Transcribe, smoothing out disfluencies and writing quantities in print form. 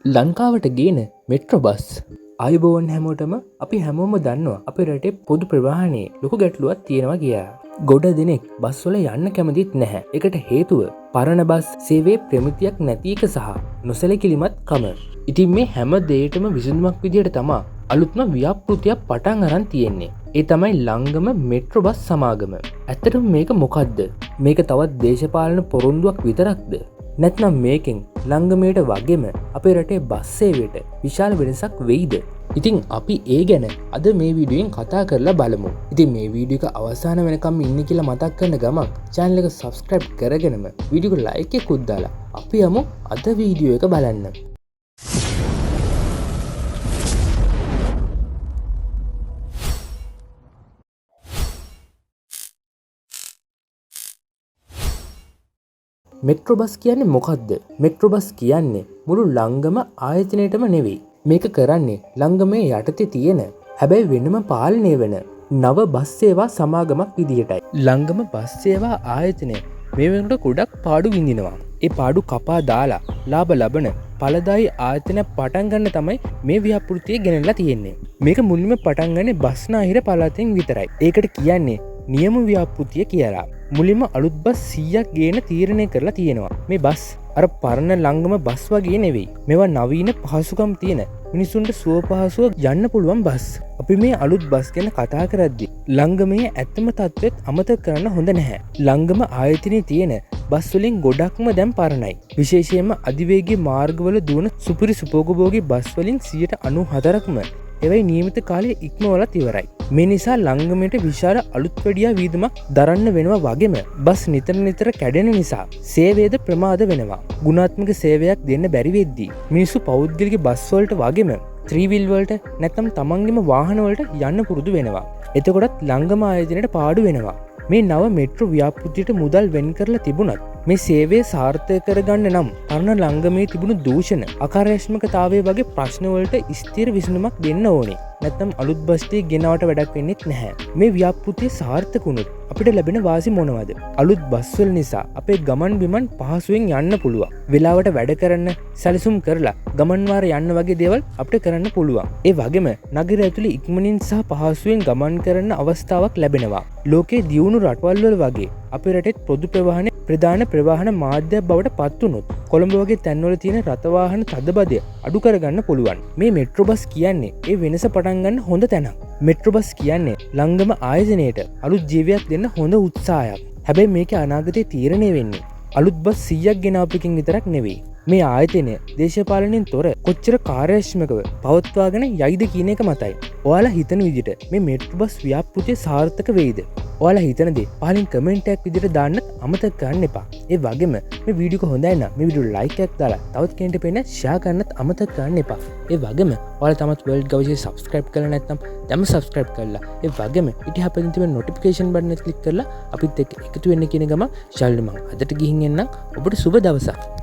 ලංකාවට ගේන metro bus අයිබෝවන් හැමෝටම අපි හැමෝම දන්නවා අපේ රටේ පොදු ප්‍රවාහනයේ ලොකු ගැටලුවක් තියෙනවා කියා. ගොඩ දෙනෙක් බස්වල යන්න කැමතිත් නැහැ. ඒකට හේතුව පරණ බස් සේවයේ ප්‍රමිතියක් නැති එක සහ නොසැලකිලිමත් කම. ඉතින් මේ හැම දෙයකටම විසඳුමක් විදියට තමයි අලුත්ම ව්‍යාපෘතියක් පටන් අරන් තියෙන්නේ. ඒ තමයි ලංගම මෙට්‍රෝ බස් සමාගම. ඇත්තටම මේක මොකද්ද? මේක තවත් දේශපාලන පොරොන්දුවක් විතරක්ද? නැත්නම් මේකෙන් ලංගමයට වගේම අපේ රටේ බස් සේවයට විශාල වෙනසක් වෙයිද? ඉතින් අපි ඒ ගැන අද මේ වීඩියෝෙන් කතා කරලා බලමු. ඉතින් මේ වීඩියෝ එක අවසාන වෙනකම් ඉන්න කියලා මතක් කරන ගමන් channel එක subscribe කරගෙනම වීඩියෝ එක like එකකුත් දාලා අපි යමු අද වීඩියෝ එක බලන්න. මෙට්‍රෝ බස් කියන්නේ මොකක්ද? මෙට්‍රෝ බස් කියන්නේ මුළු ලංගම ආයතනයටම නෙවෙයි. මේක කරන්නේ ලංගමේ යටතේ තියෙන හැබැයි වෙනම පාලනය වෙන නව බස් සේවා සමාගමක් විදිහටයි. ලංගම බස් සේවා ආයතනය මේ වෙනකොට ගොඩක් පාඩු විඳිනවා. ඒ පාඩු කපා දාලා ලාභ ලබන ඵලදායී ආයතනයක් පටන් ගන්න තමයි මේ ව්‍යාපෘතිය ගෙනල්ලා තියෙන්නේ. මේක මුලින්ම පටන් ගන්නේ බස්නාහිර පළාතෙන් විතරයි. ඒකට කියන්නේ නියම ව්‍යාපෘතිය කියලා. මුලින්ම අලුත් බස් 100ක් ගේන තීරණය කරලා තියෙනවා. මේ බස් අර පරණ ලංගම බස් වගේ නෙවෙයි. මේවා නවීන පහසුකම් තියෙන මිනිසුන්ට සුව පහසුව යන්න පුළුවන් බස්. අපි මේ අලුත් බස් ගැන කතා කරද්දී ලංගමේ ඇත්තම තත්ත්වෙත් අමතක කරන්න හොඳ නැහැ. ලංගම ආයතනයේ තියෙන බස් වලින් ගොඩක්ම දැන් පරණයි. විශේෂයෙන්ම අධිවේගී මාර්ගවල දුවන සුපිරි සුපෝගභෝගී බස් වලින් 94%ක්ම ඒවයි නියමිත කාලය ඉක්මවලත් ඉවරයි. මේ නිසා ලංගමයට විශාල අලුත් වැඩියා වීදමක් දරන්න වෙනවා වගේම බස් නිතර කැඩෙන නිසා සේවයද ප්‍රමාද වෙනවා. ගුණාත්මක සේවයක් දෙන්න බැරි වෙද්දී මිනිස්සු පෞද්ගලික බස් වලට වගේම ත්‍රිවිල් වලට නැත්නම් තමන්ගේම වාහන වලට යන්න පුරුදු වෙනවා. එතකොටත් ලංගම ආයතනයට පාඩු වෙනවා. මේ නව මෙට්‍රෝ ව්‍යාපෘතියට මුදල් වෙන් කරලා තිබුණත් මේ සේවය සාර්ථක කරගන්න නම් පරණ ලංගමේ තිබුණු දූෂණ අකාර්යක්ෂමතාවය වගේ ප්‍රශ්න වලට ස්ථිර විසඳුමක් දෙන්න ඕනේ. නැත්නම් අලුත් බස් ටික ගෙනාවට වැඩක් වෙන්නේ නැහැ. මේ ව්‍යාපෘතිය සාර්ථක වුණොත් අපිට ලැබෙන වාසි මොනවද? අලුත් බස් වල නිසා අපේ ගමන් බිමන් පහසුවෙන් යන්න පුළුවන්. වෙලාවට වැඩ කරන්න සැලසුම් කරලා ගමන් වාර යන්න වගේ දේවල් අපිට කරන්න පුළුවන්. ඒ වගේම නගර ඇතුලේ ඉක්මනින් සහ පහසුවෙන් ගමන් කරන්න අවස්ථාවක් ලැබෙනවා. ලෝකේ දියුණු රටවල් වල වගේ අපේ රටේ පොදු ප්‍රවාහන ප්‍රධාන ප්‍රවාහන මාධ්‍යයක් බවට පත් වුණොත් කොළඹ වගේ තැන්වල තියෙන රථ වාහන තදබදය අඩු කරගන්න පුළුවන්. මේ මෙට්‍රෝ බස් කියන්නේ ඒ වෙනස පටන් ගන්න හොඳ තැනක්. මෙට්‍රෝ බස් කියන්නේ ලංගම ආයතනයට අලුත් ජීවියක් දෙන්න හොඳ උත්සාහයක්. හැබැයි මේකේ අනාගතේ තීරණය වෙන්නේ අලුත් බස් 100ක් ගෙනාවපකින් විතරක් නෙවෙයි. මේ ආයතනය දේශපාලනයෙන් තොර කොච්චර කාර්යක්ෂමකව පවත්වාගෙන යයිද කියන එක මතයි. ඔයාලා හිතන විදිහට මේ මෙට්‍රෝ බස් ව්‍යාපෘතිය සාර්ථක වෙයිද? ඔයාලා හිතන දේ පහලින් කමෙන්ට් එකක් විදිහට දාන්නත් අමතක කරන්න එපා. ඒ වගේම මේ වීඩියෝ එක හොඳයි නම් මේ වීඩියෝ ලයික් එකක් දාලා තවත් කෙනෙක්ට පෙන්න ෂෙයා කරන්නත් අමතක කරන්න එපා. ඒ වගේම ඔයාලා තමත් වර්ල්ඩ් ගවයිසේ සබ්ස්ක්‍රයිබ් කරලා නැත්නම් දැන්ම සබ්ස්ක්‍රයිබ් කරලා ඒ වගේම ඉතින් අපින් තියෙන නොටිෆිකේෂන් බටන් එක ක්ලික් කරලා අපිත් එක්ක එකතු වෙන්න කියන ගම ශාලිනි මම අදට ගිහින් එන්නම්. ඔබට සුබ දවසක්.